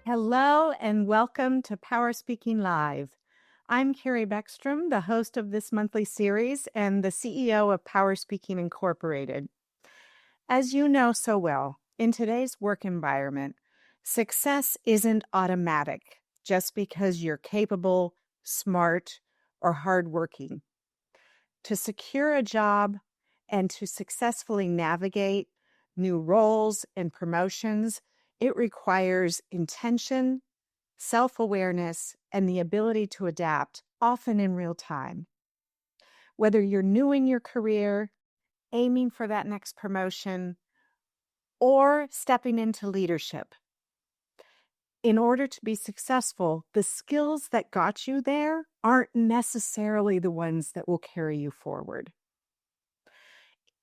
Hello and welcome to PowerSpeaking Live. I'm Carrie Beckstrom, the host of this monthly series and the CEO of PowerSpeaking Incorporated. As you know so well, in today's work environment, success isn't automatic just because you're capable, smart, or hardworking. To secure a job and to successfully navigate new roles and promotions, it requires intention, self-awareness, and the ability to adapt, often in real time. Whether you're new in your career, aiming for that next promotion, or stepping into leadership, in order to be successful, the skills that got you there aren't necessarily the ones that will carry you forward.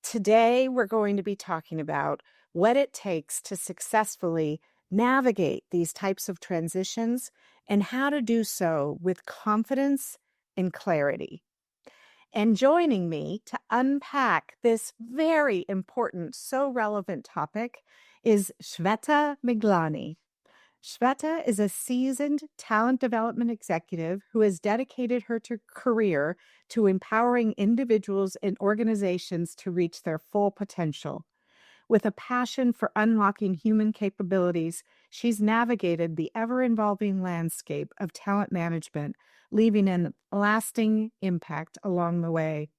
Today, we're going to be talking about what it takes to successfully navigate these types of transitions and how to do so with confidence and clarity. And joining me to unpack this very important, so relevant topic is Shveta Miglani. Shveta is a seasoned talent development executive who has dedicated her career to empowering individuals and organizations to reach their full potential. With a passion for unlocking human capabilities, she's navigated the ever-evolving landscape of talent management, leaving a lasting impact along the way.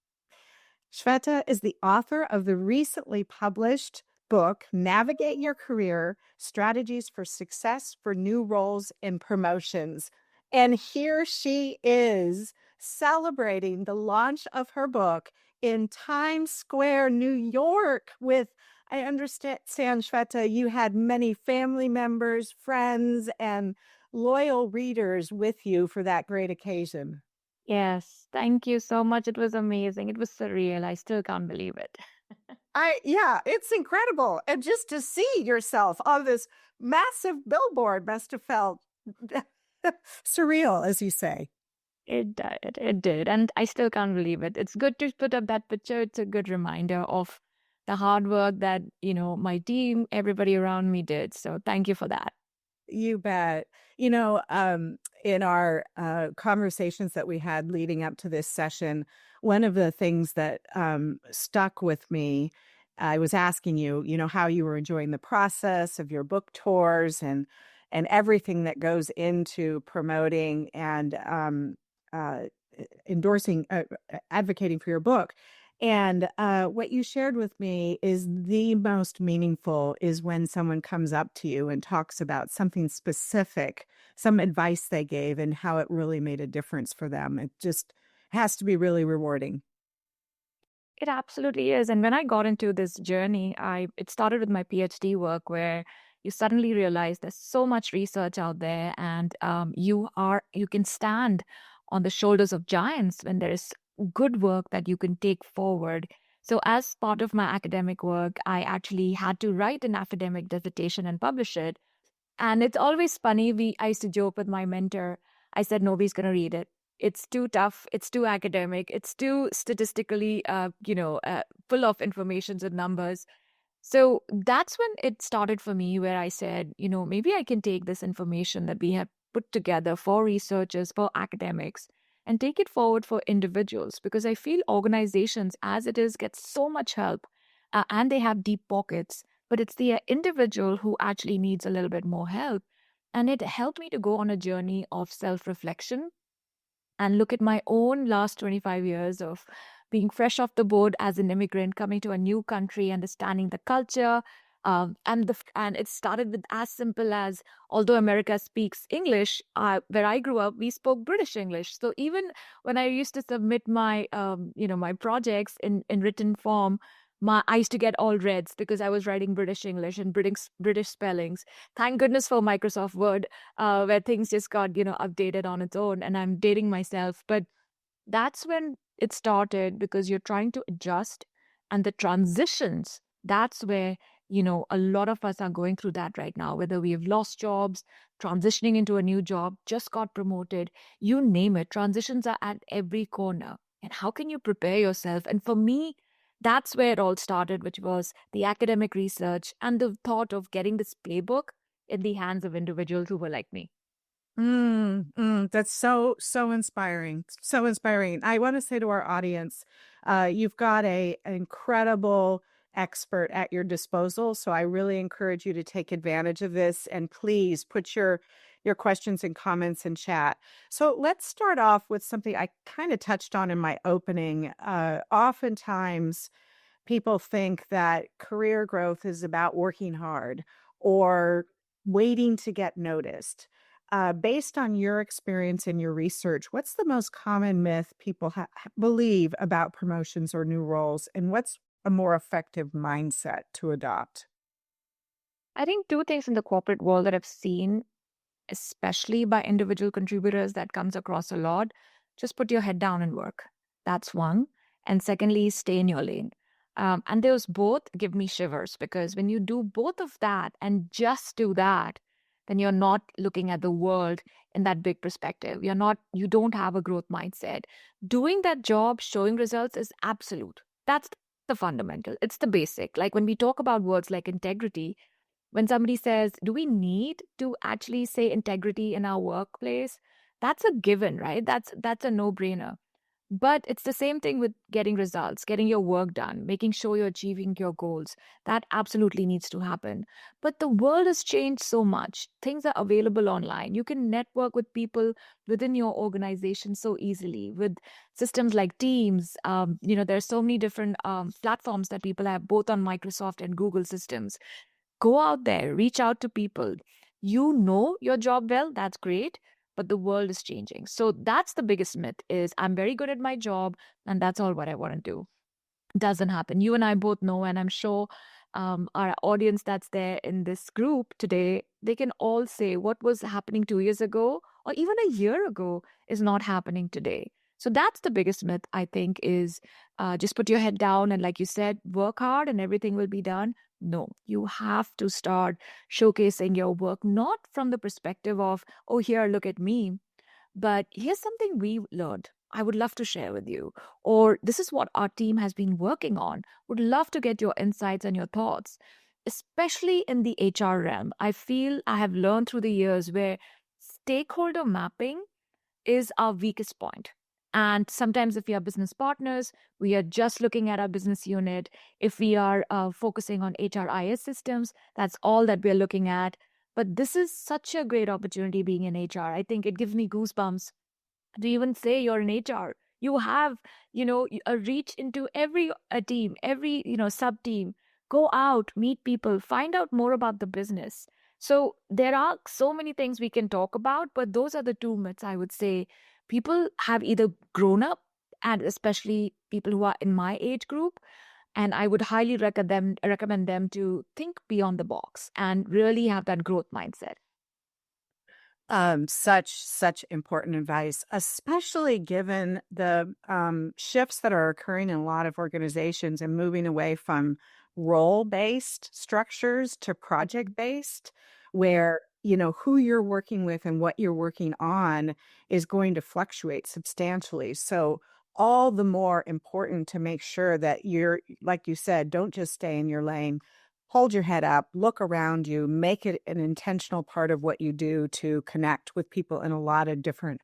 Shveta is the author of the recently published book, Navigate Your Career, Strategies for Success for New Roles and Promotions. And here she is celebrating the launch of her book in Times Square, New York with, I understand, Shveta, you had many family members, friends, and loyal readers with you for that great occasion. Yes, thank you so much. It was amazing. It was surreal. I still can't believe it. Yeah, it's incredible. And just to see yourself on this massive billboard must have felt surreal, as you say. It did. It did. And I still can't believe it. It's good to put up that picture. It's a good reminder of the hard work that, my team, everybody around me did. So thank you for that. You bet. In our conversations that we had leading up to this session, one of the things that stuck with me, I was asking you, how you were enjoying the process of your book tours and everything that goes into promoting and endorsing, advocating for your book. And what you shared with me is the most meaningful is when someone comes up to you and talks about something specific, some advice they gave and how it really made a difference for them. It just has to be really rewarding. It absolutely is. And when I got into this journey, it started with my PhD work where you suddenly realize there's so much research out there, and you can stand on the shoulders of giants when there is good work that you can take forward. So as part of my academic work, I actually had to write an academic dissertation and publish it. And it's always funny. I used to joke with my mentor. I said, nobody's going to read it. It's too tough. It's too academic. It's too statistically, full of informations and numbers. So that's when it started for me, where I said, maybe I can take this information that we have put together for researchers, for academics, and take it forward for individuals, because I feel organizations as it is get so much help and they have deep pockets, but it's the individual who actually needs a little bit more help. And it helped me to go on a journey of self-reflection and look at my own last 25 years of being fresh off the board as an immigrant, coming to a new country, understanding the culture. And it started with as simple as, although America speaks English, where I grew up, we spoke British English. So even when I used to submit my my projects in written form, I used to get all reds because I was writing British English and British spellings. Thank goodness for Microsoft Word, where things just got updated on its own. And I'm dating myself, but that's when It started because you're trying to adjust, and the transitions, that's where, a lot of us are going through that right now, whether we have lost jobs, transitioning into a new job, just got promoted, you name it. Transitions are at every corner. And how can you prepare yourself? And for me, that's where it all started, which was the academic research and the thought of getting this playbook in the hands of individuals who were like me. That's so inspiring. So inspiring. I want to say to our audience, you've got an incredible expert at your disposal. So I really encourage you to take advantage of this, and please put your questions and comments in chat. So let's start off with something I kind of touched on in my opening. Oftentimes people think that career growth is about working hard or waiting to get noticed. Based on your experience and your research, what's the most common myth people believe about promotions or new roles, and what's a more effective mindset to adopt? I think two things in the corporate world that I've seen, especially by individual contributors, that comes across a lot. Just put your head down and work. That's one. And secondly, stay in your lane. And those both give me shivers, because when you do both of that and just do that, then you're not looking at the world in that big perspective. You don't have a growth mindset. Doing that job, showing results is absolute. That's the fundamental. It's the basic. Like when we talk about words like integrity, when somebody says, do we need to actually say integrity in our workplace? That's a given, right? That's a no-brainer. But it's the same thing with getting results, getting your work done, making sure you're achieving your goals. That absolutely needs to happen. But the world has changed so much. Things are available online. You can network with people within your organization so easily with systems like Teams. There's so many different platforms that people have, both on Microsoft and Google systems. Go out there, reach out to people. You know your job well, that's great, but the world is changing. So that's the biggest myth, is I'm very good at my job and that's all what I want to do. Doesn't happen. You and I both know, and I'm sure our audience that's there in this group today, they can all say what was happening 2 years ago or even a year ago is not happening today. So that's the biggest myth, I think, is just put your head down and, like you said, work hard and everything will be done. No, you have to start showcasing your work, not from the perspective of, oh, here, look at me, but here's something we learned. I would love to share with you. Or this is what our team has been working on. Would love to get your insights and your thoughts, especially in the HR realm. I feel I have learned through the years where stakeholder mapping is our weakest point. And sometimes, if we are business partners, we are just looking at our business unit. If we are focusing on HRIS systems, that's all that we're looking at. But this is such a great opportunity being in HR. I think it gives me goosebumps to even say you're in HR. You have, a reach into every team, every, sub team. Go out, meet people, find out more about the business. So there are so many things we can talk about, but those are the two myths I would say people have either grown up, and especially people who are in my age group. And I would highly recommend them to think beyond the box and really have that growth mindset. Such important advice, especially given the shifts that are occurring in a lot of organizations and moving away from role-based structures to project-based, where who you're working with and what you're working on is going to fluctuate substantially. So all the more important to make sure that you're, like you said, don't just stay in your lane. Hold your head up, look around you, make it an intentional part of what you do to connect with people in a lot of different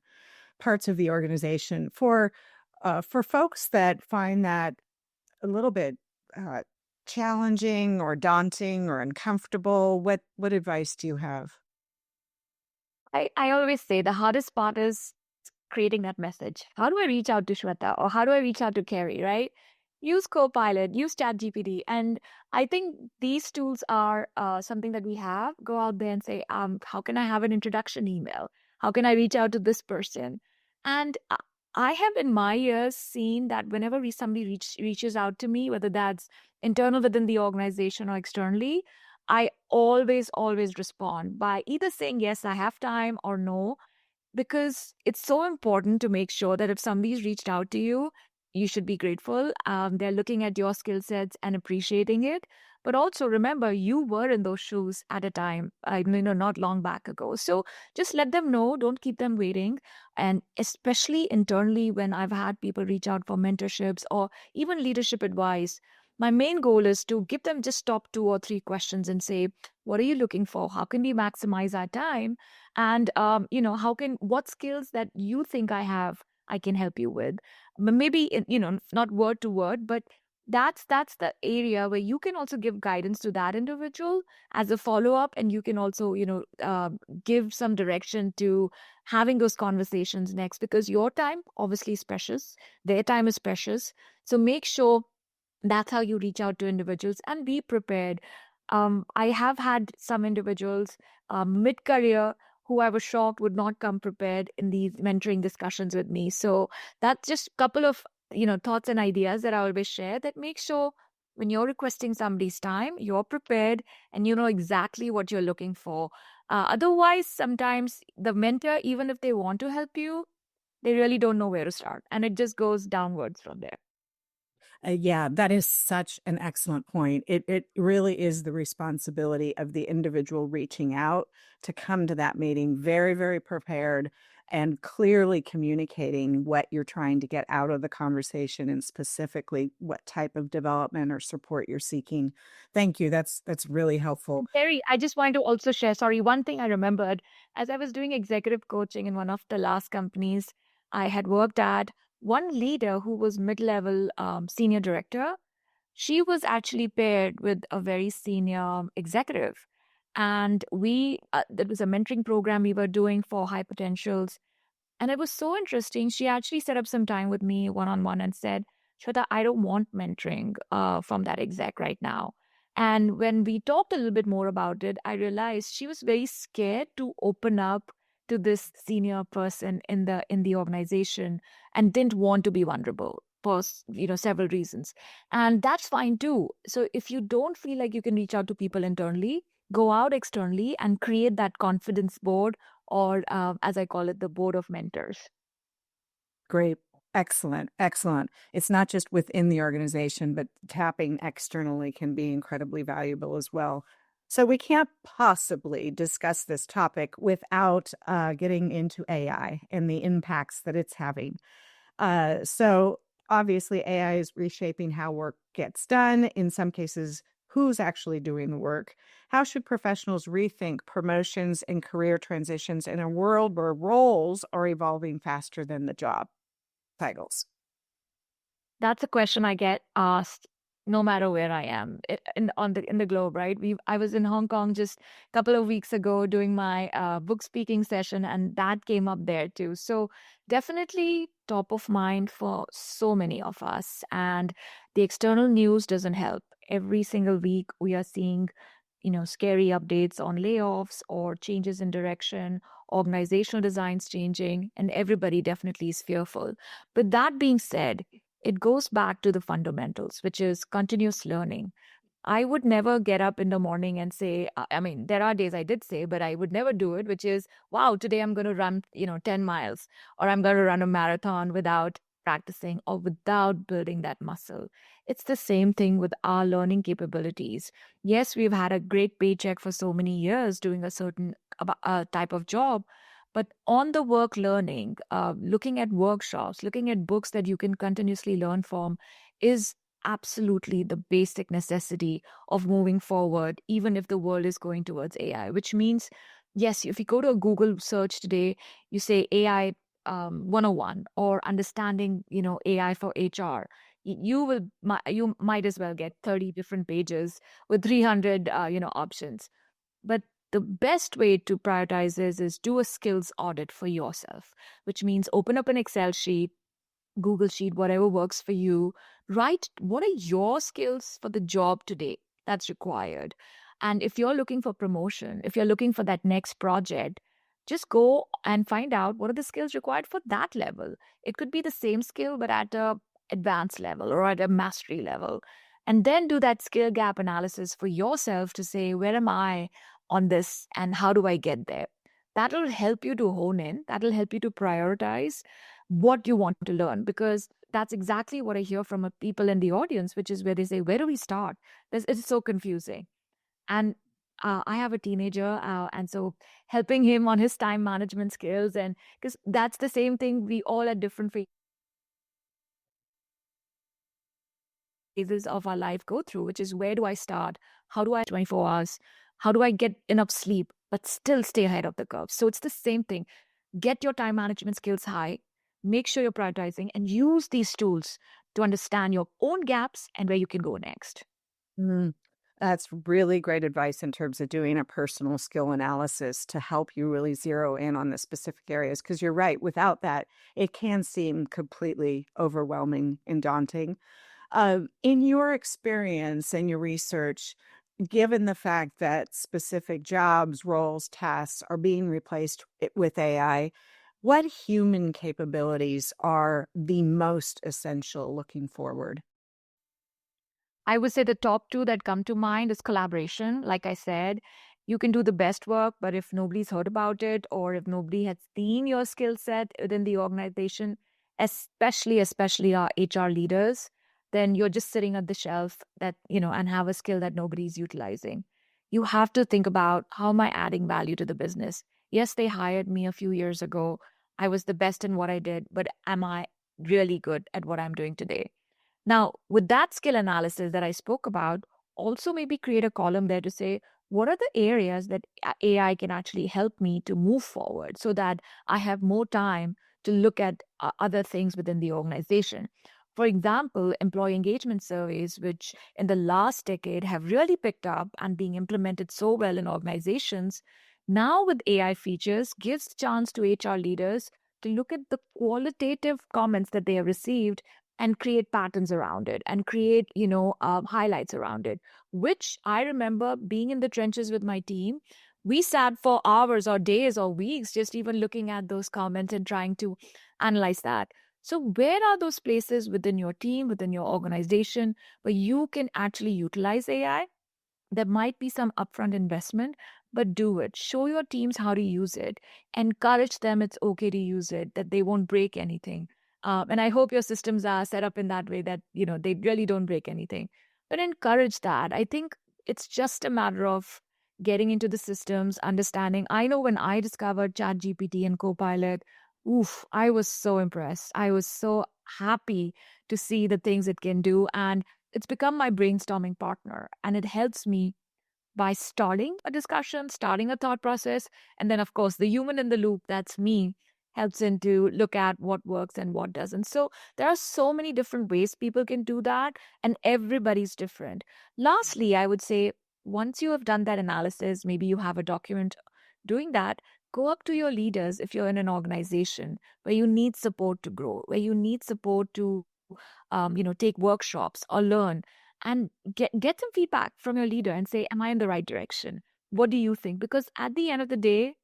parts of the organization. For folks that find that a little bit uh, challenging or daunting or uncomfortable, what advice do you have? I always say the hardest part is creating that message. How do I reach out to Shweta, or how do I reach out to Carrie, right? Use Copilot, use ChatGPT. And I think these tools are something that we have. Go out there and say, how can I have an introduction email? How can I reach out to this person? And I have in my years seen that whenever somebody reaches out to me, whether that's internal within the organization or externally, I always respond by either saying, yes, I have time, or no, because it's so important to make sure that if somebody's reached out to you, you should be grateful. They're looking at your skill sets and appreciating it. But also remember, you were in those shoes at a time, not long back ago. So just let them know. Don't keep them waiting. And especially internally, when I've had people reach out for mentorships or even leadership advice, my main goal is to give them just top 2 or 3 questions and say, what are you looking for? How can we maximize our time? And, what skills that you think I have, I can help you with. Maybe, not word to word, but that's the area where you can also give guidance to that individual as a follow up, and you can also give some direction to having those conversations next, because your time obviously is precious, their time is precious. So make sure that's how you reach out to individuals and be prepared. I have had some individuals mid career who I was shocked would not come prepared in these mentoring discussions with me. So that's just a couple of thoughts and ideas that I always share, that make sure when you're requesting somebody's time, you're prepared and you know exactly what you're looking for. Otherwise, sometimes the mentor, even if they want to help you, they really don't know where to start, and it just goes downwards from there. Yeah, that is such an excellent point. It really is the responsibility of the individual reaching out to come to that meeting very, very prepared and clearly communicating what you're trying to get out of the conversation and specifically what type of development or support you're seeking. Thank you. That's really helpful. And Terry, I just wanted to also share, sorry, one thing I remembered as I was doing executive coaching in one of the last companies I had worked at, one leader who was mid level senior director, she was actually paired with a very senior executive. And that was a mentoring program we were doing for high potentials. And it was so interesting. She actually set up some time with me one on one and said, Shweta, I don't want mentoring from that exec right now. And when we talked a little bit more about it, I realized she was very scared to open up to this senior person in the organization and didn't want to be vulnerable for several reasons. And that's fine too. So if you don't feel like you can reach out to people internally, go out externally and create that confidence board, or as I call it, the board of mentors. Great. Excellent. Excellent. It's not just within the organization, but tapping externally can be incredibly valuable as well. So we can't possibly discuss this topic without getting into AI and the impacts that it's having. So obviously, AI is reshaping how work gets done. In some cases, who's actually doing the work? How should professionals rethink promotions and career transitions in a world where roles are evolving faster than the job titles? That's a question I get asked no matter where I am in the globe, right? I was in Hong Kong just a couple of weeks ago doing my book speaking session, and that came up there too. So definitely top of mind for so many of us, and the external news doesn't help. Every single week we are seeing scary updates on layoffs or changes in direction, organizational designs changing, and everybody definitely is fearful. But that being said, it goes back to the fundamentals, which is continuous learning. I would never get up in the morning and say, I mean, there are days I did say, but I would never do it, which is, wow, today I'm going to run, 10 miles, or I'm going to run a marathon without practicing or without building that muscle. It's the same thing with our learning capabilities. Yes, we've had a great paycheck for so many years doing a certain type of job, but on the work learning, looking at workshops, looking at books that you can continuously learn from is absolutely the basic necessity of moving forward, even if the world is going towards AI, which means, yes, if you go to a Google search today, you say AI 101 or understanding, AI for HR. You might as well get 30 different pages with 300, options. But the best way to prioritize this is do a skills audit for yourself, which means open up an Excel sheet, Google Sheet, whatever works for you. Write what are your skills for the job today that's required. And if you're looking for promotion, if you're looking for that next project, just go and find out what are the skills required for that level. It could be the same skill, but at a advanced level or at a mastery level. And then do that skill gap analysis for yourself to say, where am I on this and how do I get there? That'll help you to hone in. That'll help you to prioritize what you want to learn, because that's exactly what I hear from people in the audience, which is where they say, where do we start? It's so confusing. And I have a teenager, and so helping him on his time management skills, and because that's the same thing we all at different phases of our life go through, which is where do I start? How do I 24 hours? How do I get enough sleep, but still stay ahead of the curve? So it's the same thing. Get your time management skills high, make sure you're prioritizing, and use these tools to understand your own gaps and where you can go next. Mm, that's really great advice in terms of doing a personal skill analysis to help you really zero in on the specific areas. Because you're right, without that, it can seem completely overwhelming and daunting. In your experience and your research, given the fact that specific jobs, roles, tasks are being replaced with AI, what human capabilities are the most essential looking forward? I would say the top two that come to mind is collaboration. Like I said, you can do the best work, but if nobody's heard about it or if nobody has seen your skill set within the organization, especially our HR leaders, then you're just sitting at the shelf and have a skill that nobody's utilizing. You have to think about, how am I adding value to the business? Yes, they hired me a few years ago. I was the best in what I did, but am I really good at what I'm doing today? Now, with that skill analysis that I spoke about, also maybe create a column there to say, what are the areas that AI can actually help me to move forward so that I have more time to look at other things within the organization? For example, employee engagement surveys, which in the last decade have really picked up and being implemented so well in organizations, now with AI features gives the chance to HR leaders to look at the qualitative comments that they have received and create patterns around it and create highlights around it, which I remember being in the trenches with my team. We sat for hours or days or weeks just even looking at those comments and trying to analyze that. So where are those places within your team, within your organization, where you can actually utilize AI? There might be some upfront investment, but do it. Show your teams how to use it. Encourage them it's okay to use it, that they won't break anything. And I hope your systems are set up in that way that, they really don't break anything. But encourage that. I think it's just a matter of getting into the systems, understanding. I know when I discovered ChatGPT and Copilot, oof, I was so impressed. I was so happy to see the things it can do. And it's become my brainstorming partner, and it helps me by starting a discussion, starting a thought process. And then, of course, the human in the loop, that's me, helps in to look at what works and what doesn't. So there are so many different ways people can do that, and everybody's different. Lastly, I would say, once you have done that analysis, maybe you have a document doing that, go up to your leaders if you're in an organization where you need support to grow, where you need support to take workshops or learn, and get some feedback from your leader and say, am I in the right direction? What do you think? Because at the end of the day,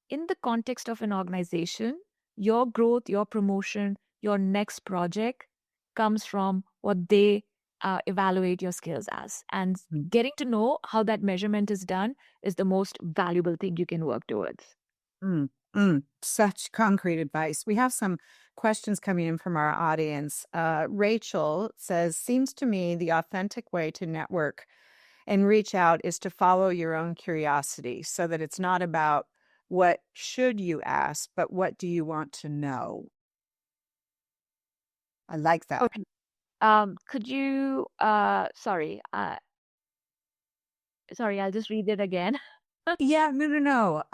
in the context of an organization, your growth, your promotion, your next project comes from what they evaluate your skills as. And getting to know how that measurement is done is the most valuable thing you can work towards. Such concrete advice. We have some questions coming in from our audience. Rachel says, seems to me the authentic way to network and reach out is to follow your own curiosity so that it's not about what should you ask, but what do you want to know? I like that. Okay. Could you, sorry, I'll just read it again. Yeah, no.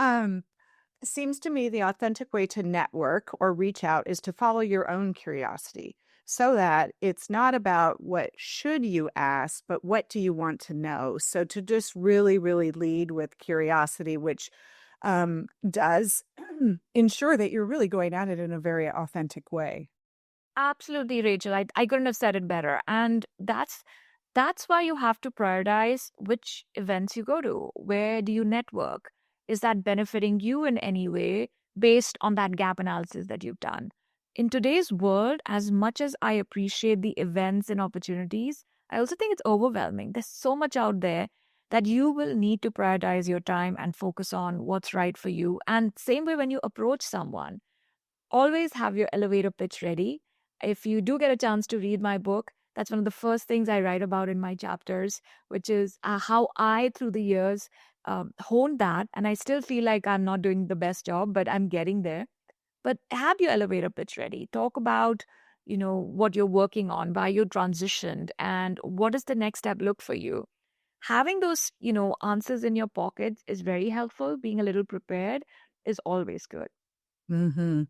Seems to me the authentic way to network or reach out is to follow your own curiosity so that it's not about what should you ask, but what do you want to know. So to just really, really lead with curiosity, which does ensure that you're really going at it in a very authentic way. Absolutely, Rachel. I couldn't have said it better. And that's why you have to prioritize which events you go to. Where do you network? Is that benefiting you in any way based on that gap analysis that you've done? In today's world, as much as I appreciate the events and opportunities, I also think it's overwhelming. There's so much out there that you will need to prioritize your time and focus on what's right for you. And same way when you approach someone, always have your elevator pitch ready. If you do get a chance to read my book, that's one of the first things I write about in my chapters, which is how I, through the years, honed that. And I still feel like I'm not doing the best job, but I'm getting there. But have your elevator pitch ready. Talk about, what you're working on, why you transitioned, and what does the next step look for you. Having those, answers in your pocket is very helpful. Being a little prepared is always good. Mm-hmm.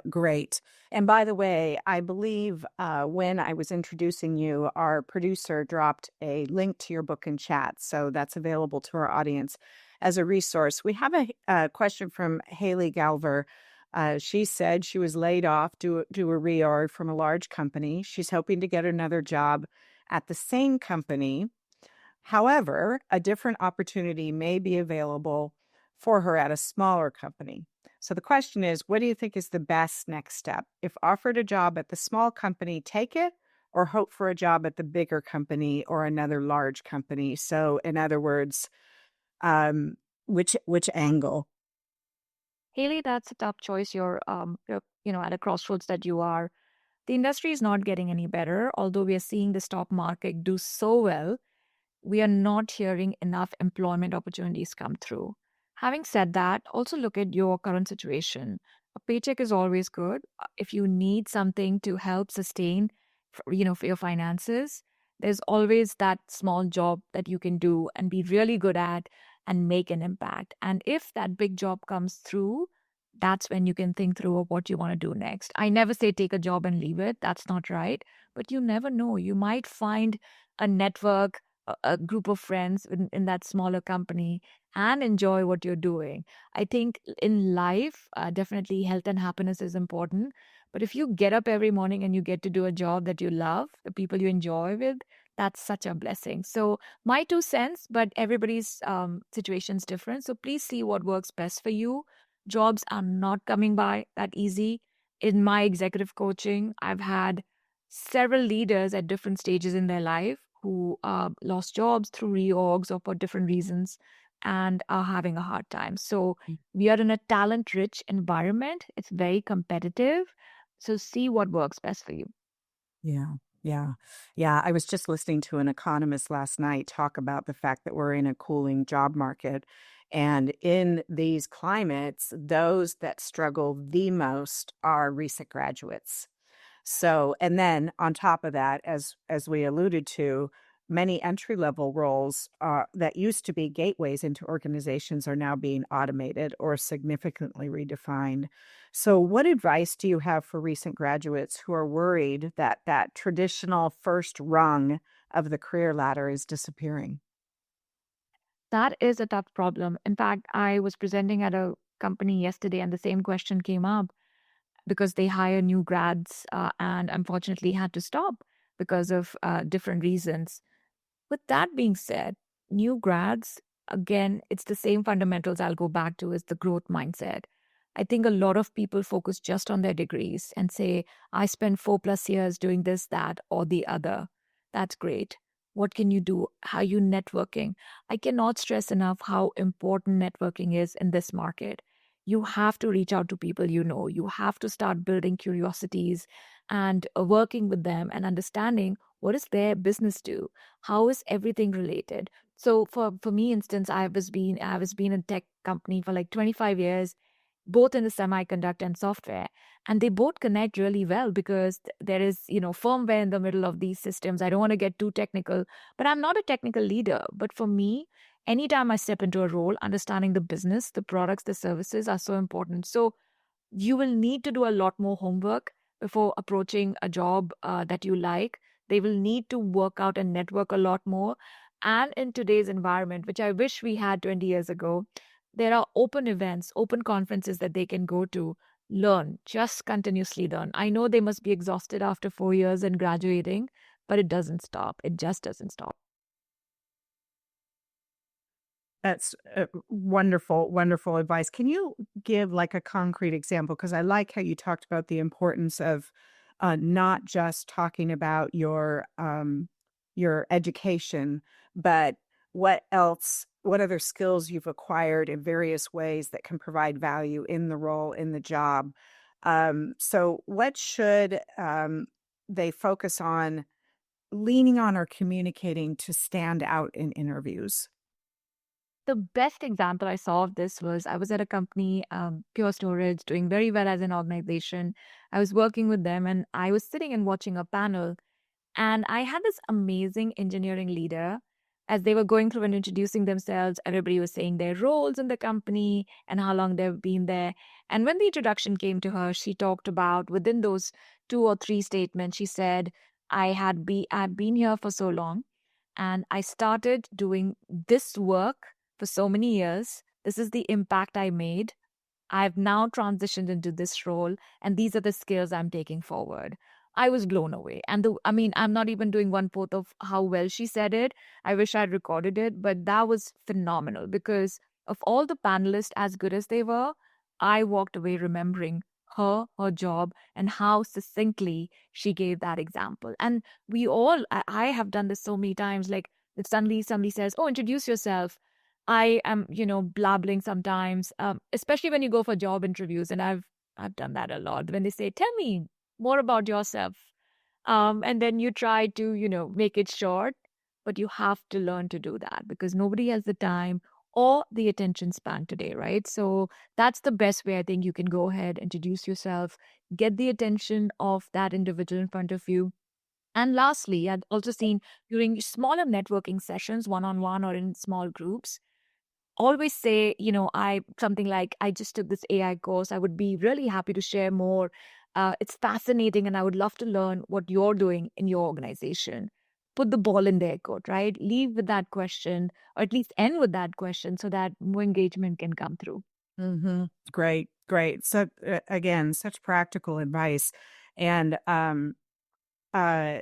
Great. And by the way, I believe when I was introducing you, our producer dropped a link to your book in chat. So that's available to our audience as a resource. We have a question from Haley Galver. She said she was laid off due to a reorg from a large company. She's hoping to get another job at the same company. However, a different opportunity may be available for her at a smaller company. So the question is, what do you think is the best next step? If offered a job at the small company, take it or hope for a job at the bigger company or another large company? So in other words, um, which angle? Haley, that's a tough choice. You're at a crossroads that you are. The industry is not getting any better, although we are seeing the stock market do so well. We are not hearing enough employment opportunities come through. Having said that, also look at your current situation. A paycheck is always good. If you need something to help sustain, for your finances, there's always that small job that you can do and be really good at and make an impact. And if that big job comes through, that's when you can think through of what you want to do next. I never say take a job and leave it. That's not right. But you never know. You might find a network, a group of friends in that smaller company and enjoy what you're doing. I think in life, definitely health and happiness is important. But if you get up every morning and you get to do a job that you love, the people you enjoy with, that's such a blessing. So, my 2 cents, but everybody's situation is different. So, please see what works best for you. Jobs are not coming by that easy. In my executive coaching, I've had several leaders at different stages in their life who lost jobs through reorgs or for different reasons and are having a hard time. So we are in a talent rich environment. It's very competitive. So see what works best for you. Yeah, yeah, yeah. I was just listening to an economist last night talk about the fact that we're in a cooling job market. And in these climates, those that struggle the most are recent graduates. So, and then on top of that, as we alluded to, many entry-level roles that used to be gateways into organizations are now being automated or significantly redefined. So, what advice do you have for recent graduates who are worried that that traditional first rung of the career ladder is disappearing? That is a tough problem. In fact, I was presenting at a company yesterday and the same question came up because they hire new grads and unfortunately had to stop because of different reasons. With that being said, new grads, again, it's the same fundamentals I'll go back to is the growth mindset. I think a lot of people focus just on their degrees and say, I spent 4+ years doing this, that, or the other. That's great. What can you do? How are you networking? I cannot stress enough how important networking is in this market. You have to reach out to people you know. You have to start building curiosities and working with them and understanding what does their business do? How is everything related? So for me instance, I was been in tech company for like 25 years, both in the semiconductor and software, and they both connect really well because there is firmware in the middle of these systems. I don't want to get too technical, but I'm not a technical leader. But for me, anytime I step into a role, understanding the business, the products, the services are so important. So you will need to do a lot more homework before approaching a job that you like. They will need to work out and network a lot more. And in today's environment, which I wish we had 20 years ago, there are open events, open conferences that they can go to, learn, just continuously learn. I know they must be exhausted after 4 years and graduating, but it doesn't stop. It just doesn't stop. That's wonderful, wonderful advice. Can you give like a concrete example? Because I like how you talked about the importance of not just talking about your education, but what else, what other skills you've acquired in various ways that can provide value in the role, in the job. So, what should they focus on leaning on or communicating to stand out in interviews? The best example I saw of this was I was at a company, Pure Storage, doing very well as an organization. I was working with them and I was sitting and watching a panel. And I had this amazing engineering leader. As they were going through and introducing themselves, everybody was saying their roles in the company and how long they've been there. And when the introduction came to her, she talked about within those 2 or 3 statements, she said, I've been here for so long and I started doing this work for so many years. This is the impact I made. I've now transitioned into this role, and these are the skills I'm taking forward. I was blown away. And I mean, I'm not even doing one fourth of how well she said it. I wish I'd recorded it, but that was phenomenal because of all the panelists, as good as they were, I walked away remembering her job, and how succinctly she gave that example. And we all, I have done this so many times. Like, if suddenly somebody says, "Oh, introduce yourself," I am, blabbling sometimes, especially when you go for job interviews, and I've done that a lot. When they say, "Tell me more about yourself," and then you try to, make it short, but you have to learn to do that because nobody has the time or the attention span today, right? So that's the best way I think you can go ahead, introduce yourself, get the attention of that individual in front of you. And lastly, I've also seen during smaller networking sessions, one on one or in small groups, always say, I something like, I just took this AI course. I would be really happy to share more. It's fascinating, and I would love to learn what you're doing in your organization. Put the ball in their court, right? Leave with that question, or at least end with that question so that more engagement can come through. Great, great. So again, such practical advice. And uh,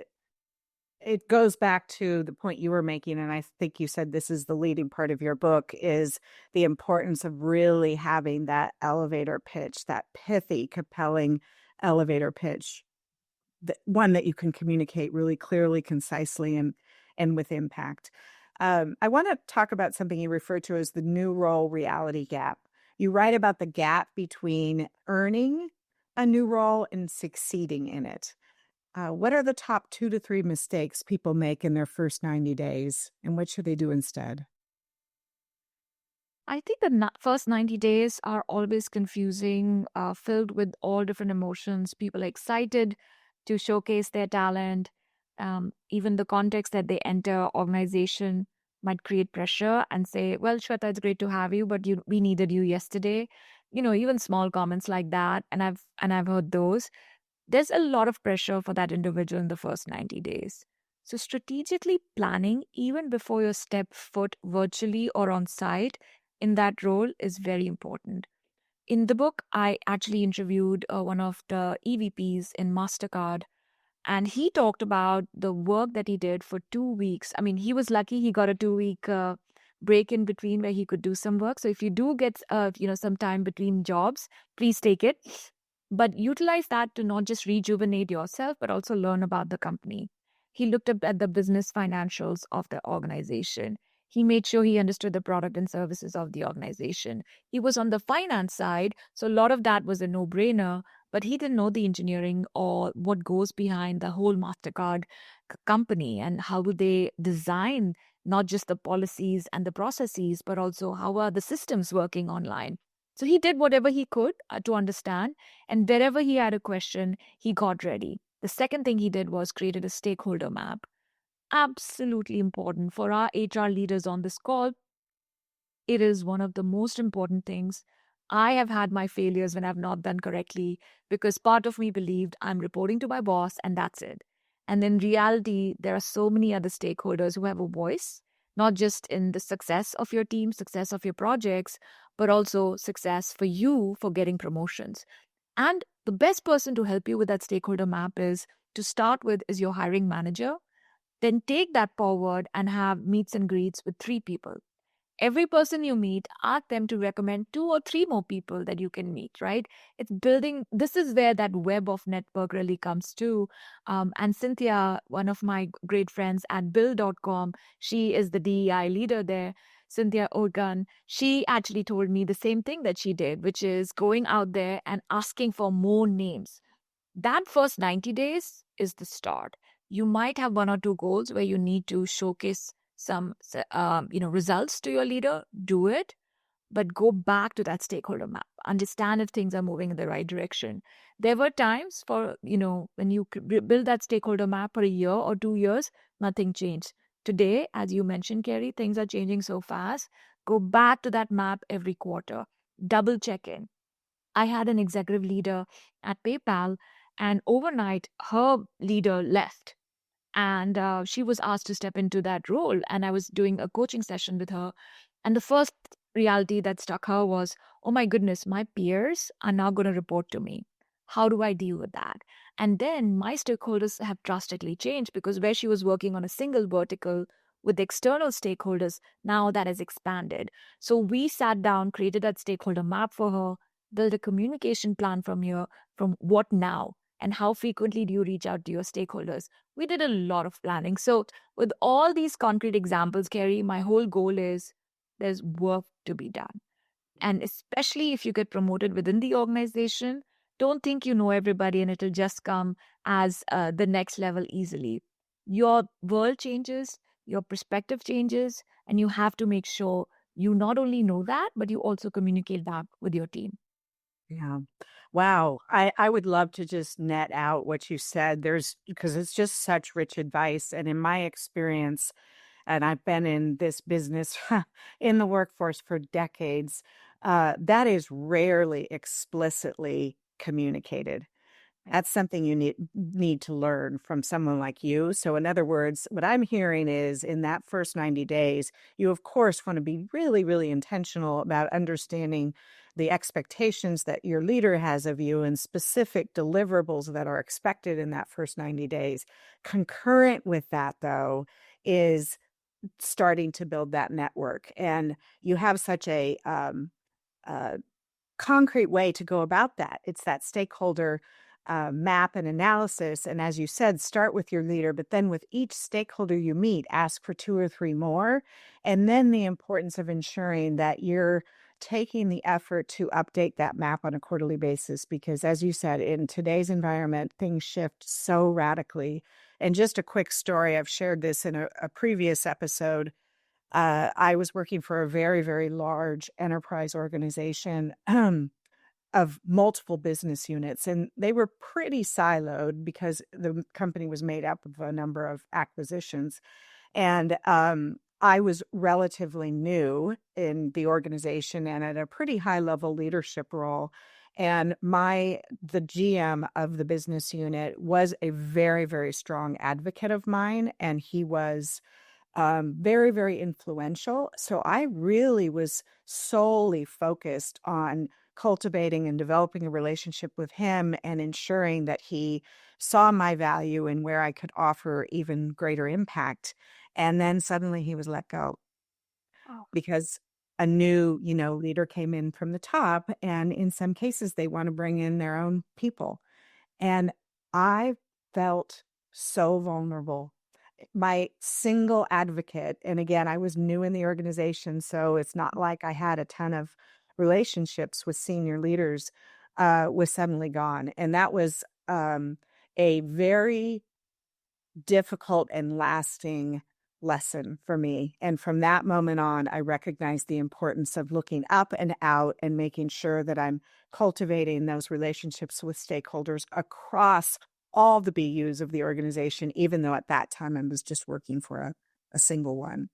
it goes back to the point you were making, and I think you said this is the leading part of your book, is the importance of really having that elevator pitch, that pithy, compelling elevator pitch, one that you can communicate really clearly, concisely, and with impact. I want to talk about something you refer to as the new role reality gap. You write about the gap between earning a new role and succeeding in it. What are the top 2 to 3 mistakes people make in their first 90 days, and what should they do instead? I think the first 90 days are always confusing, filled with all different emotions. People are excited to showcase their talent. Even the context that they enter organization might create pressure and say, "Well, Shweta, it's great to have you, but we needed you yesterday." Even small comments like that, and I've heard those. There's a lot of pressure for that individual in the first 90 days. So, strategically planning even before you step foot virtually or on site in that role is very important. In the book, I actually interviewed one of the EVPs in MasterCard, and he talked about the work that he did for 2 weeks. I mean, he was lucky he got a 2 week break in between where he could do some work. So if you do get some time between jobs, please take it, but utilize that to not just rejuvenate yourself but also learn about the company. He looked up at the business financials of the organization. He made sure he understood the product and services of the organization. He was on the finance side, so a lot of that was a no brainer, but he didn't know the engineering or what goes behind the whole MasterCard company and how do they design not just the policies and the processes, but also how are the systems working online. So he did whatever he could to understand, and wherever he had a question, he got ready. The second thing he did was created a stakeholder map. Absolutely important for our HR leaders on this call. It is one of the most important things. I have had my failures when I've not done correctly because part of me believed I'm reporting to my boss and that's it. And in reality, there are so many other stakeholders who have a voice, not just in the success of your team, success of your projects, but also success for you for getting promotions. And the best person to help you with that stakeholder map is to start with is your hiring manager. Then take that forward and have meets and greets with 3 people. Every person you meet, ask them to recommend 2 or 3 more people that you can meet, right? It's building, this is where that web of network really comes to. And Cynthia, one of my great friends at Bill.com, she is the DEI leader there. Cynthia Organ, she actually told me the same thing that she did, which is going out there and asking for more names. That first 90 days is the start. You might have one or two goals where you need to showcase some, results to your leader. Do it, but go back to that stakeholder map. Understand if things are moving in the right direction. There were times for, when you build that stakeholder map for a year or 2 years, nothing changed. Today, as you mentioned, Carrie, things are changing so fast. Go back to that map every quarter, double check in. I had an executive leader at PayPal, and overnight, her leader left, and she was asked to step into that role, and I was doing a coaching session with her, and the first reality that struck her was, oh my goodness, my peers are now going to report to me. How do I deal with that? And then my stakeholders have drastically changed, because where she was working on a single vertical with external stakeholders, now that has expanded. So we sat down, created that stakeholder map for her, built a communication plan from here, from what now and how frequently do you reach out to your stakeholders. We did a lot of planning. So, with all these concrete examples, Carrie, my whole goal is there's work to be done. And especially if you get promoted within the organization, don't think you know everybody and it'll just come as the next level easily. Your world changes, your perspective changes, and you have to make sure you not only know that, but you also communicate that with your team. Yeah. Wow. I would love to just net out what you said. There's because it's just such rich advice. And in my experience, and I've been in this business in the workforce for decades, that is rarely explicitly communicated. That's something you need to learn from someone like you. So in other words, what I'm hearing is in that first 90 days, you of course want to be really, really intentional about understanding the expectations that your leader has of you and specific deliverables that are expected in that first 90 days. Concurrent with that, though, is starting to build that network. And you have such a concrete way to go about that. It's that stakeholder map and analysis. And as you said, start with your leader, but then with each stakeholder you meet, ask for two or three more. And then the importance of ensuring that you're taking the effort to update that map on a quarterly basis. Because as you said, in today's environment, things shift so radically. And just a quick story, I've shared this in a previous episode. I was working for a very, very large enterprise organization of multiple business units, and they were pretty siloed because the company was made up of a number of acquisitions. And I was relatively new in the organization and at a pretty high level leadership role. And the GM of the business unit was a very, very strong advocate of mine, and he was very, very influential. So I really was solely focused on cultivating and developing a relationship with him and ensuring that he saw my value and where I could offer even greater impact. And then suddenly he was let go Oh, because a new, leader came in from the top. And in some cases, they want to bring in their own people. And I felt so vulnerable. My single advocate, and again, I was new in the organization, so it's not like I had a ton of relationships with senior leaders, was suddenly gone. And that was a very difficult and lasting lesson for me. And from that moment on, I recognized the importance of looking up and out and making sure that I'm cultivating those relationships with stakeholders across all the BUs of the organization, even though at that time I was just working for a single one.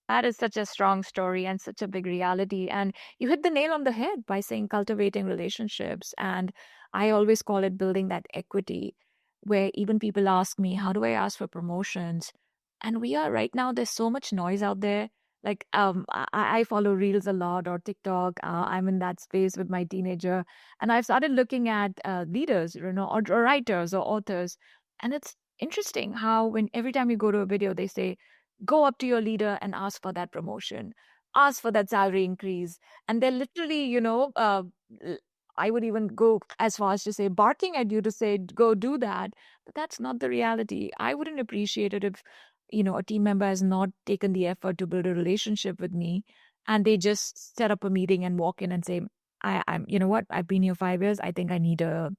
that is such a strong story and such a big reality. And you hit the nail on the head by saying cultivating relationships. And I always call it building that equity, where even people ask me, how do I ask for promotions? And we are right now, there's so much noise out there. Like I follow Reels a lot or TikTok. I'm in that space with my teenager. And I've started looking at leaders, or writers or authors. And it's interesting how when every time you go to a video, they say, go up to your leader and ask for that promotion, ask for that salary increase. And they're literally, l- I would even go as far as to say, barking at you to say, go do that. But that's not the reality. I wouldn't appreciate it if, a team member has not taken the effort to build a relationship with me and they just set up a meeting and walk in and say, I'm, you know what, I've been here 5 years. I think I need a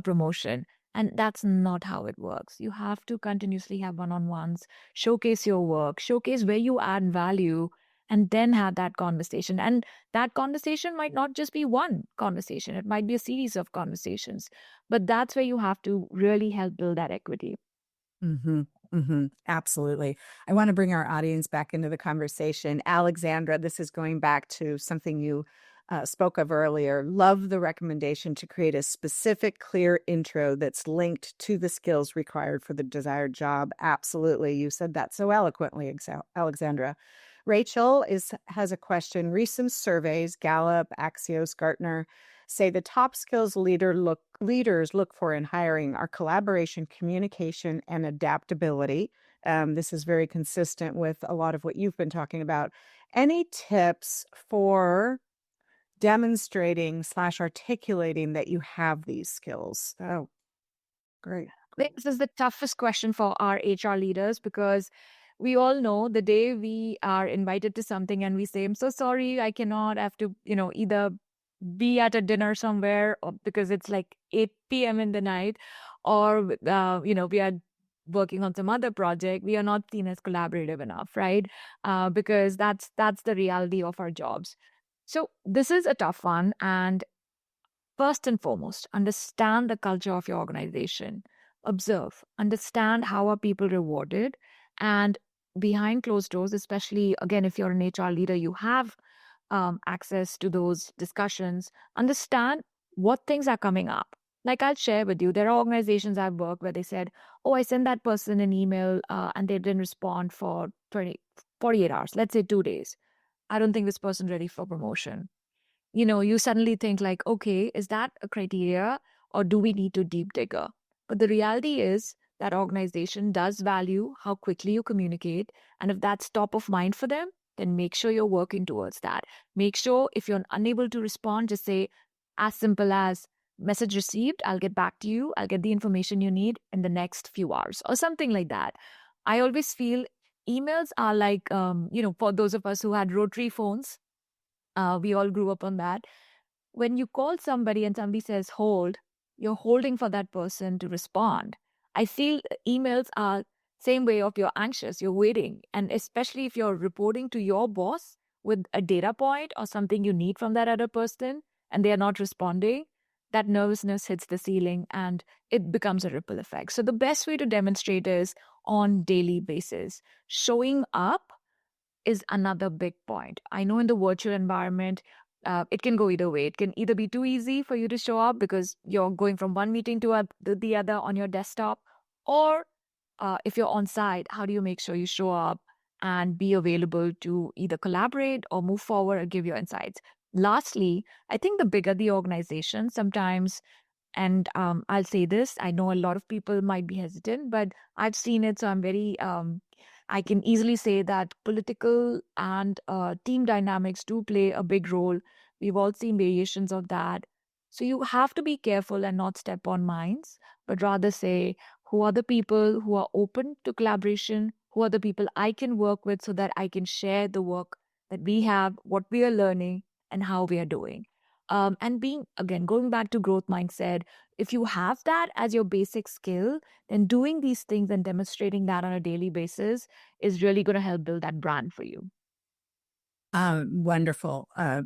promotion. And that's not how it works. You have to continuously have one-on-ones, showcase your work, showcase where you add value, and then have that conversation. And that conversation might not just be one conversation, it might be a series of conversations. But that's where you have to really help build that equity. Mhm, mhm, absolutely. I wanna bring our audience back into the conversation. Alexandra, this is going back to something you, spoke of earlier. Love the recommendation to create a specific, clear intro that's linked to the skills required for the desired job. Absolutely, you said that so eloquently, Alexandra. Rachel has a question. Recent surveys, Gallup, Axios, Gartner, say the top skills leaders look for in hiring are collaboration, communication, and adaptability. This is very consistent with a lot of what you've been talking about. Any tips for demonstrating slash articulating that you have these skills? Oh, great. This is the toughest question for our HR leaders because we all know the day we are invited to something and we say, I'm so sorry, I cannot, I have to, either be at a dinner somewhere or because it's like 8 p.m. in the night, or, we are working on some other project, we are not seen as collaborative enough, right? Because that's the reality of our jobs. So this is a tough one. And first and foremost, understand the culture of your organization. Observe, understand how are people rewarded, and behind closed doors, especially again, if you're an HR leader, you have access to those discussions. Understand what things are coming up. Like I'll share with you, there are organizations I've worked where they said, "Oh, I sent that person an email and they didn't respond for 48 hours. Let's say 2 days. I don't think this person ready for promotion." You suddenly think like, okay, is that a criteria or do we need to deep digger? But the reality is that organization does value how quickly you communicate. And if that's top of mind for them, then make sure you're working towards that. Make sure if you're unable to respond, just say as simple as message received, I'll get back to you. I'll get the information you need in the next few hours or something like that. I always feel emails are like, for those of us who had rotary phones, we all grew up on that. When you call somebody and somebody says hold, you're holding for that person to respond. I feel emails are same way of you're anxious, you're waiting. And especially if you're reporting to your boss with a data point or something you need from that other person and they are not responding, that nervousness hits the ceiling and it becomes a ripple effect. So the best way to demonstrate is on daily basis. Showing up is another big point. I know in the virtual environment, it can go either way. It can either be too easy for you to show up because you're going from one meeting to the other on your desktop, or if you're on site, how do you make sure you show up and be available to either collaborate or move forward or give your insights? Lastly, I think the bigger the organization, sometimes, and I'll say this, I know a lot of people might be hesitant, but I've seen it. So I can easily say that political and team dynamics do play a big role. We've all seen variations of that. So you have to be careful and not step on mines, but rather say, who are the people who are open to collaboration? Who are the people I can work with so that I can share the work that we have, what we are learning, and how we are doing? And being, again, going back to growth mindset, if you have that as your basic skill, then doing these things and demonstrating that on a daily basis is really going to help build that brand for you. Wonderful. Uh,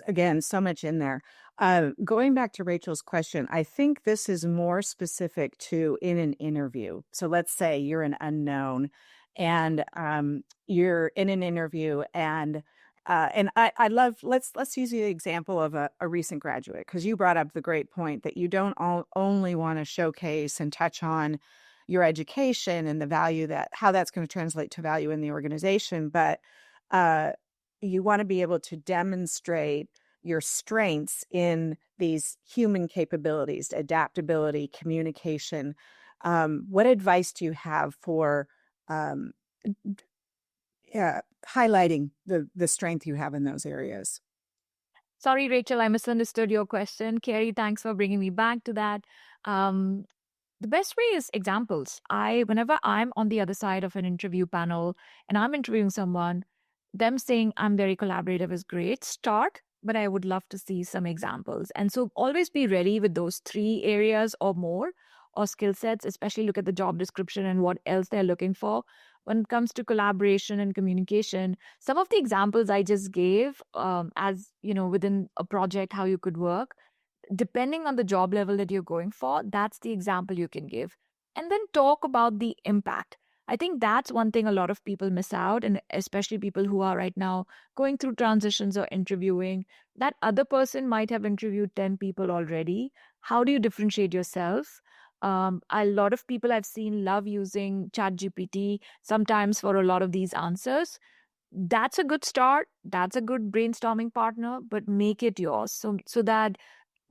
Again, so much in there. Going back to Rachel's question, I think this is more specific to in an interview. So let's say you're an unknown and you're in an interview and I love let's use the example of a recent graduate because you brought up the great point that you don't only want to showcase and touch on your education and the value that how that's going to translate to value in the organization, but uh, you want to be able to demonstrate your strengths in these human capabilities, adaptability, communication. What advice do you have for um, highlighting the strength you have in those areas? Sorry, Rachel, I misunderstood your question. Carrie, thanks for bringing me back to that. Um, the best way is examples. Whenever I'm on the other side of an interview panel and I'm interviewing someone, them saying I'm very collaborative is great. Start but I would love to see some examples. And so always be ready with those 3 areas or more or skill sets, especially look at the job description and what else they're looking for. When it comes to collaboration and communication, some of the examples I just gave, as within a project, how you could work, depending on the job level that you're going for, that's the example you can give. And then talk about the impact. I think that's one thing a lot of people miss out, and especially people who are right now going through transitions or interviewing. That other person might have interviewed 10 people already. How do you differentiate yourself? A lot of people I've seen love using ChatGPT sometimes for a lot of these answers. That's a good start. That's a good brainstorming partner, but make it yours so that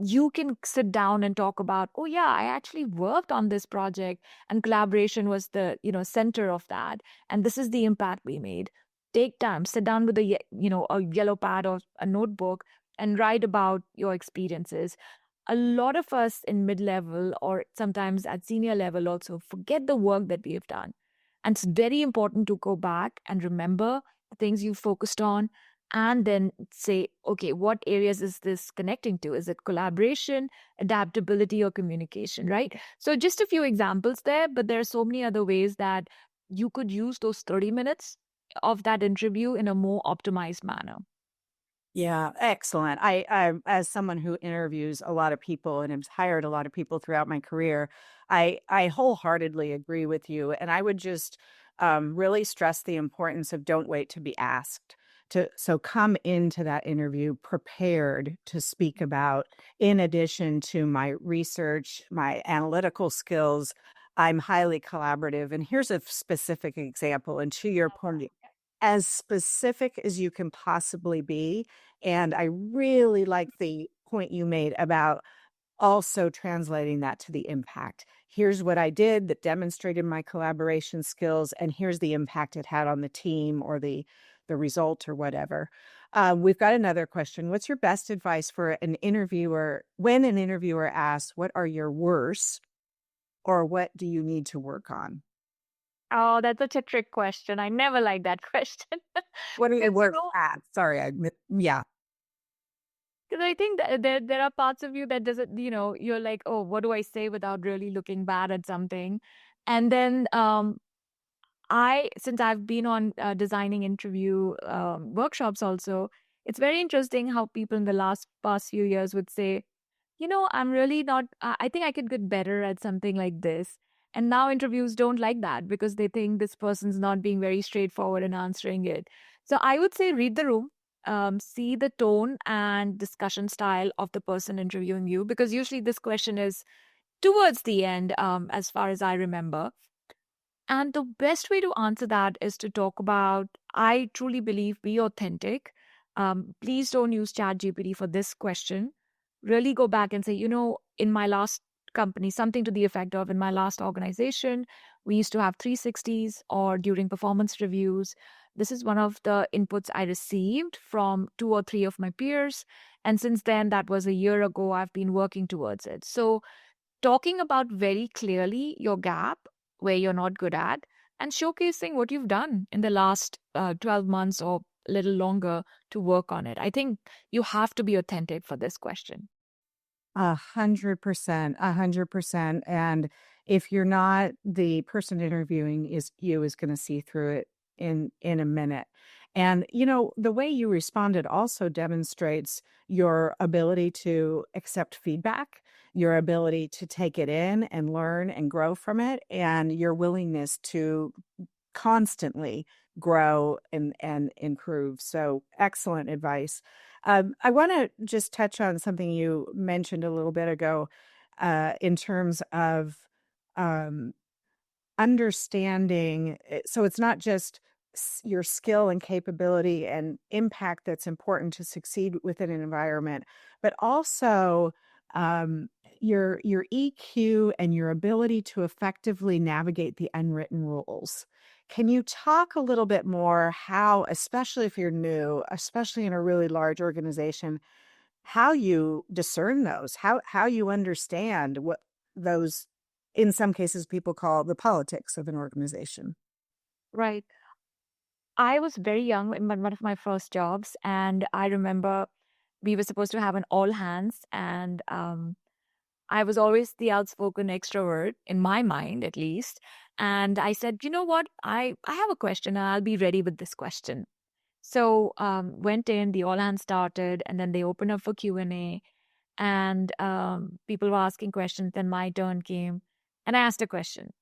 you can sit down and talk about, oh yeah, I actually worked on this project and collaboration was the center of that, and this is the impact we made. Take time, sit down with a yellow pad or a notebook and write about your experiences. A lot of us in mid-level or sometimes at senior level also forget the work that we have done, and it's very important to go back and remember the things you focused on, and then say, okay, what areas is this connecting to? Is it collaboration, adaptability, or communication, right? So just a few examples there, but there are so many other ways that you could use those 30 minutes of that interview in a more optimized manner. Yeah, excellent. I as someone who interviews a lot of people and has hired a lot of people throughout my career, I wholeheartedly agree with you. And I would just really stress the importance of don't wait to be asked. So come into that interview prepared to speak about, in addition to my research, my analytical skills, I'm highly collaborative. And here's a specific example. And to your point, as specific as you can possibly be. And I really like the point you made about also translating that to the impact. Here's what I did that demonstrated my collaboration skills, and here's the impact it had on the team or the result or whatever. We've got another question. What's your best advice for an interviewer when an interviewer asks, "What are your worst?" or "What do you need to work on?" Oh, that's such a trick question. I never like that question. What are your Because worst at? Sorry, yeah. I think that there are parts of you that doesn't, you're like, oh, what do I say without really looking bad at something? And then since I've been on designing interview workshops also, it's very interesting how people in the past few years would say, I'm really not, I think I could get better at something like this. And now interviews don't like that because they think this person's not being very straightforward in answering it. So I would say read the room, see the tone and discussion style of the person interviewing you, because usually this question is towards the end, as far as I remember. And the best way to answer that is to talk about, I truly believe, be authentic. Please don't use ChatGPT for this question. Really go back and say, in my last company, something to the effect of, in my last organization, we used to have 360s or during performance reviews. This is one of the inputs I received from 2 or 3 of my peers. And since then, that was a year ago, I've been working towards it. So talking about very clearly your gap where you're not good at and showcasing what you've done in the last 12 months or a little longer to work on it. I think you have to be authentic for this question. 100%, 100%. And if you're not, the person interviewing is going to see through it in a minute. And the way you responded also demonstrates your ability to accept feedback, your ability to take it in and learn and grow from it, and your willingness to constantly grow and improve. So excellent advice. I want to just touch on something you mentioned a little bit ago in terms of um, understanding. So it's not just your skill and capability and impact that's important to succeed within an environment, but also um, your EQ and your ability to effectively navigate the unwritten rules. Can you talk a little bit more how, especially if you're new, especially in a really large organization, how you discern those, how you understand what those, in some cases, people call the politics of an organization? Right. I was very young in one of my first jobs, and I remember we were supposed to have an all hands, and I was always the outspoken extrovert in my mind, at least. And I said, you know what? I have a question, and I'll be ready with this question. So went in, the all hands started, and then they opened up for Q&A, and people were asking questions. Then my turn came, and I asked a question.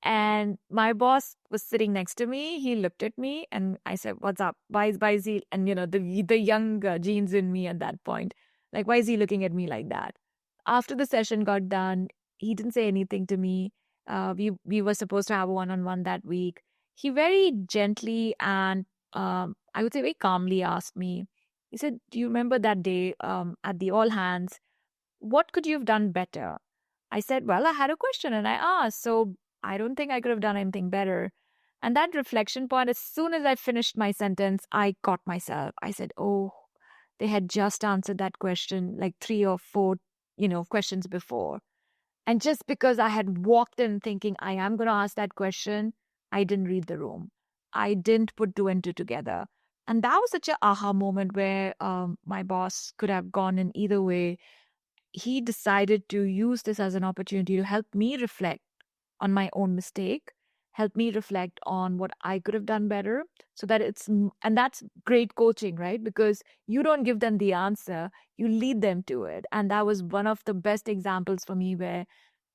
And my boss was sitting next to me. He looked at me, and I said, "What's up? Why is he?" And the young genes in me at that point, like, why is he looking at me like that? After the session got done, he didn't say anything to me. We were supposed to have a one-on-one that week. He very gently and I would say very calmly asked me. He said, "Do you remember that day at the all hands? What could you have done better?" I said, "Well, I had a question and I asked, so I don't think I could have done anything better." And that reflection point, as soon as I finished my sentence, I caught myself. I said, "Oh, they had just answered that question like three or four, questions before." And just because I had walked in thinking I am going to ask that question, I didn't read the room. I didn't put two and two together. And that was such a aha moment where my boss could have gone in either way. He decided to use this as an opportunity to help me reflect on my own mistake, help me reflect on what I could have done better, so that and that's great coaching, right? Because you don't give them the answer, you lead them to it. And that was one of the best examples for me where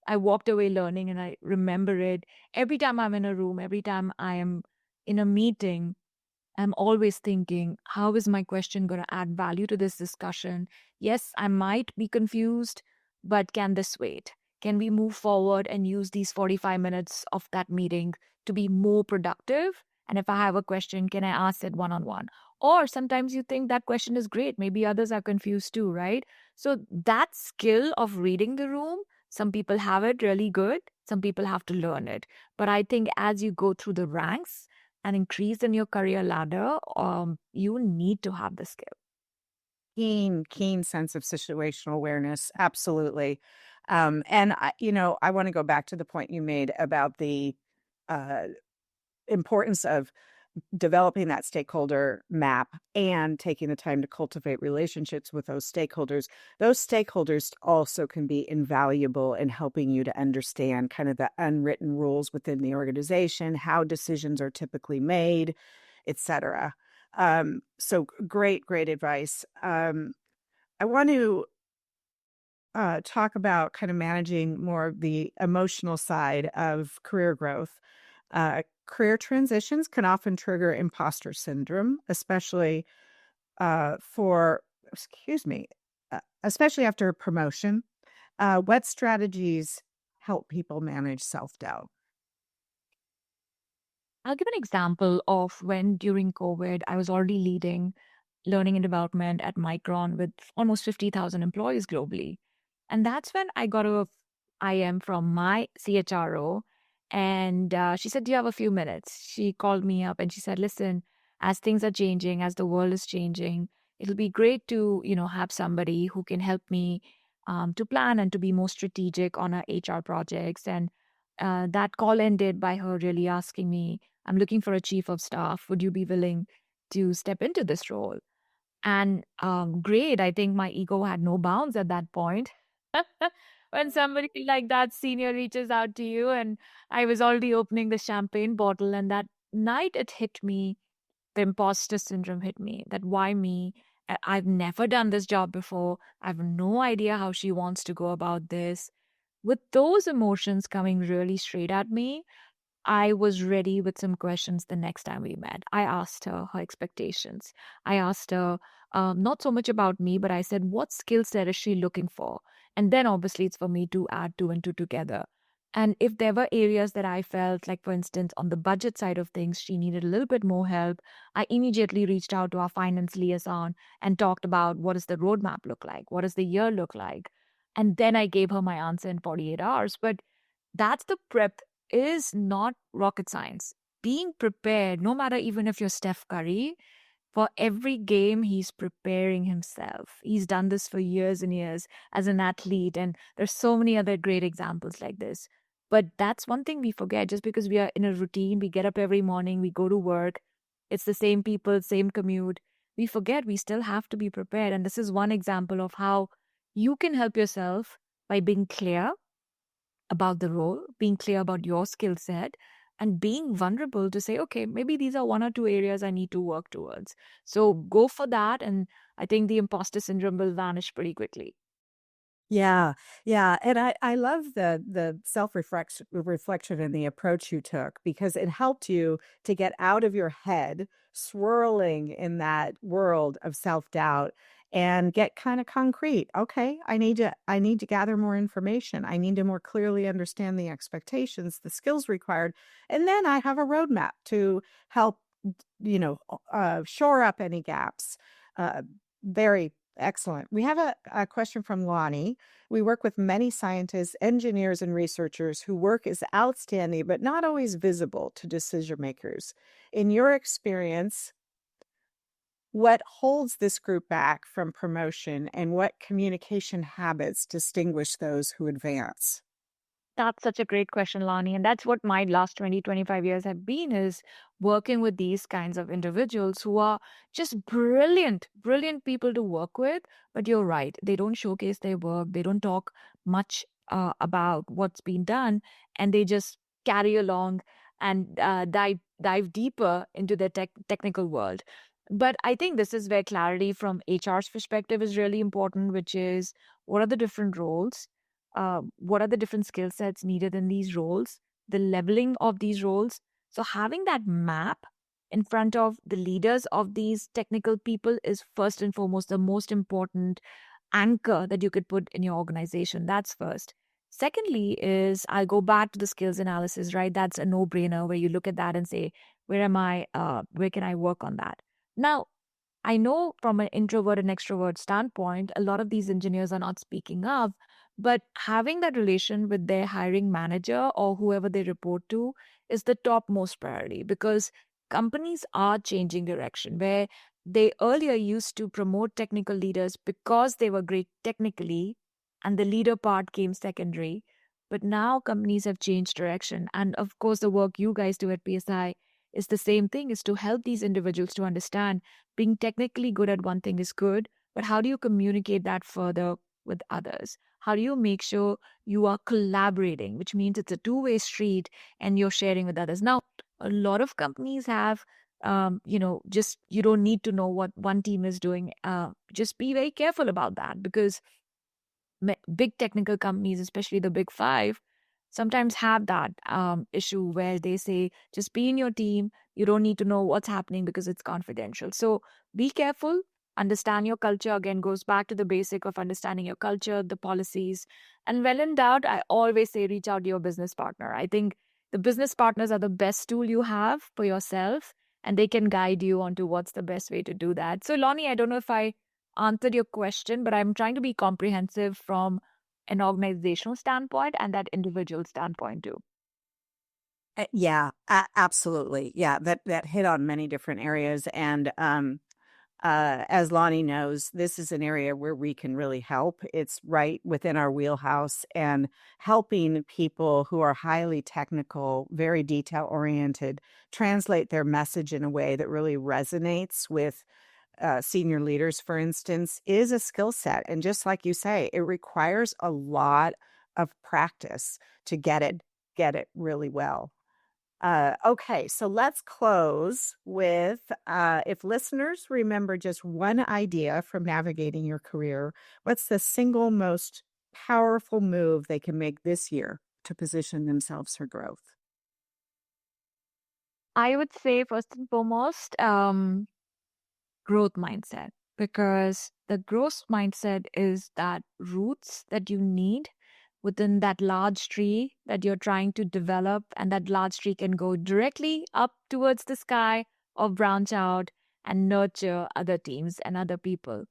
I walked away learning, and I remember it every time I'm in a room, every time I am in a meeting. I'm always thinking, how is my question going to add value to this discussion? Yes, I might be confused, but can this wait? Can we move forward and use these 45 minutes of that meeting to be more productive? And if I have a question, can I ask it one on one? Or sometimes you think that question is great. Maybe others are confused too, right? So that skill of reading the room, some people have it really good, some people have to learn it. But I think as you go through the ranks, and increase in your career ladder, you need to have the skill. Keen sense of situational awareness. Absolutely. And I want to go back to the point you made about the uh, importance of developing that stakeholder map and taking the time to cultivate relationships with those stakeholders. Those stakeholders also can be invaluable in helping you to understand kind of the unwritten rules within the organization, how decisions are typically made, etc. So great advice. I want to talk about kind of managing more of the emotional side of career growth. Career transitions can often trigger imposter syndrome, especially for, excuse me, especially after a promotion. What strategies help people manage self-doubt? I'll give an example of when during COVID, I was already leading learning and development at Micron with almost 50,000 employees globally. And that's when I got a IM from my CHRO. And she said, "Do you have a few minutes?" She called me up and she said, "Listen, as things are changing, as the world is changing, it'll be great to, have somebody who can help me to plan and to be more strategic on our HR projects." And that call ended by her really asking me, "I'm looking for a chief of staff. Would you be willing to step into this role?" And great. I think my ego had no bounds at that point. When somebody like that senior reaches out to you, and I was already opening the champagne bottle, and that night it hit me, the imposter syndrome hit me, that why me? I've never done this job before. I have no idea how she wants to go about this. With those emotions coming really straight at me, I was ready with some questions the next time we met. I asked her expectations. I asked her not so much about me, but I said, what skill set is she looking for? And then obviously it's for me to add two and two together. And if there were areas that I felt like, for instance, on the budget side of things, she needed a little bit more help, I immediately reached out to our finance liaison and talked about what does the roadmap look like? What does the year look like? And then I gave her my answer in 48 hours. But that's the prep is not rocket science. Being prepared, no matter even if you're Steph Curry, for every game, he's preparing himself. He's done this for years and years as an athlete, and there's so many other great examples like this. But that's one thing we forget. Just because we are in a routine, we get up every morning, we go to work, it's the same people, same commute. we forget we still have to be prepared. And this is one example of how you can help yourself by being clear about the role, being clear about your skill set, and being vulnerable to say, okay, maybe these are one or two areas I need to work towards. So go for that. And I think the imposter syndrome will vanish pretty quickly. Yeah, yeah, and I love the reflection and the approach you took because it helped you to get out of your head, swirling in that world of self-doubt and get kind of concrete. Okay, I need to gather more information. I need to more clearly understand the expectations, the skills required, and then I have a roadmap to help, shore up any gaps. Uh, Very excellent. We have a question from Lonnie. We work with many scientists, engineers, and researchers who work is outstanding, but not always visible to decision makers. In your experience, what holds this group back from promotion and what communication habits distinguish those who advance? That's such a great question, Lani. And that's what my last 20, 25 years have been is working with these kinds of individuals who are just brilliant, brilliant people to work with. But you're right. They don't showcase their work. They don't talk much about what's been done. And they just carry along and dive deeper into the technical world. But I think this is where clarity from HR's perspective is really important, which is what are the different roles? What are the different skill sets needed in these roles, the leveling of these roles. So, having that map in front of the leaders of these technical people is first and foremost the most important anchor that you could put in your organization. That's first. Secondly, is I'll go back to the skills analysis, right? That's a no brainer where you look at that and say, where am I? Where can I work on that? Now, I know from an introvert and extrovert standpoint, a lot of these engineers are not speaking up, but having that relation with their hiring manager or whoever they report to is the topmost priority because companies are changing direction where they earlier used to promote technical leaders because they were great technically and the leader part came secondary. But now companies have changed direction. And of course, the work you guys do at PSI is the same thing is to help these individuals to understand being technically good at one thing is good, but how do you communicate that further with others? How do you make sure you are collaborating, which means it's a two-way street and you're sharing with others? Now, a lot of companies have, just you don't need to know what one team is doing. Just be very careful about that because big technical companies, especially the big five, sometimes have that issue where they say, just be in your team. You don't need to know what's happening because it's confidential. So be careful. Understand your culture. Again, goes back to the basic of understanding your culture, the policies. And when in doubt, I always say reach out to your business partner. I think the business partners are the best tool you have for yourself, and they can guide you onto what's the best way to do that. So, Lonnie, I don't know if I answered your question, but I'm trying to be comprehensive from an organizational standpoint and that individual standpoint too. Yeah, absolutely. Yeah, that hit on many different areas, and as Lonnie knows, this is an area where we can really help. It's right within our wheelhouse, and helping people who are highly technical, very detail oriented, translate their message in a way that really resonates with senior leaders, for instance, is a skill set. And just like you say, it requires a lot of practice to get it really well. Okay, so let's close with if listeners remember just one idea from navigating your career, what's the single most powerful move they can make this year to position themselves for growth? I would say, first and foremost, growth mindset, because the growth mindset is that roots that you need within that large tree that you're trying to develop, and that large tree can go directly up towards the sky or branch out and nurture other teams and other people.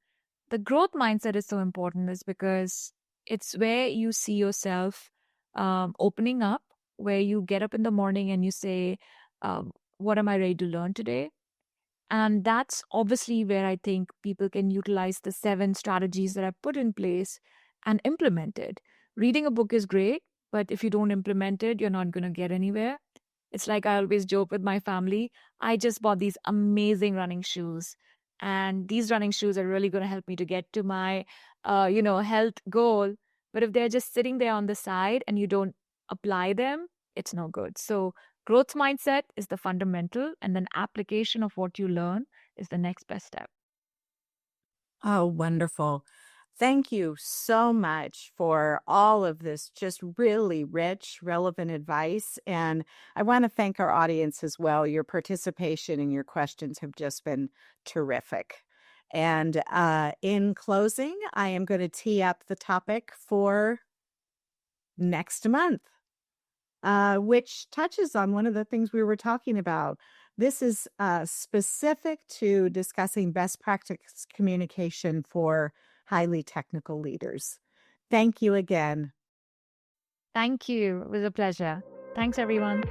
The growth mindset is so important is because it's where you see yourself opening up, where you get up in the morning and you say, what am I ready to learn today? And that's obviously where I think people can utilize the 7 strategies that I've put in place and implement it. Reading a book is great, but if you don't implement it, you're not going to get anywhere. It's like I always joke with my family. I just bought these amazing running shoes. and these running shoes are really going to help me to get to my, health goal. But if they're just sitting there on the side and you don't apply them, it's no good. So growth mindset is the fundamental, and then application of what you learn is the next best step. Oh, wonderful. Thank you so much for all of this just really rich, relevant advice. And I want to thank our audience as well. Your participation and your questions have just been terrific. And in closing, I am going to tee up the topic for next month, which touches on one of the things we were talking about. This is specific to discussing best practice communication for highly technical leaders. Thank you again. Thank you. It was a pleasure. Thanks, everyone.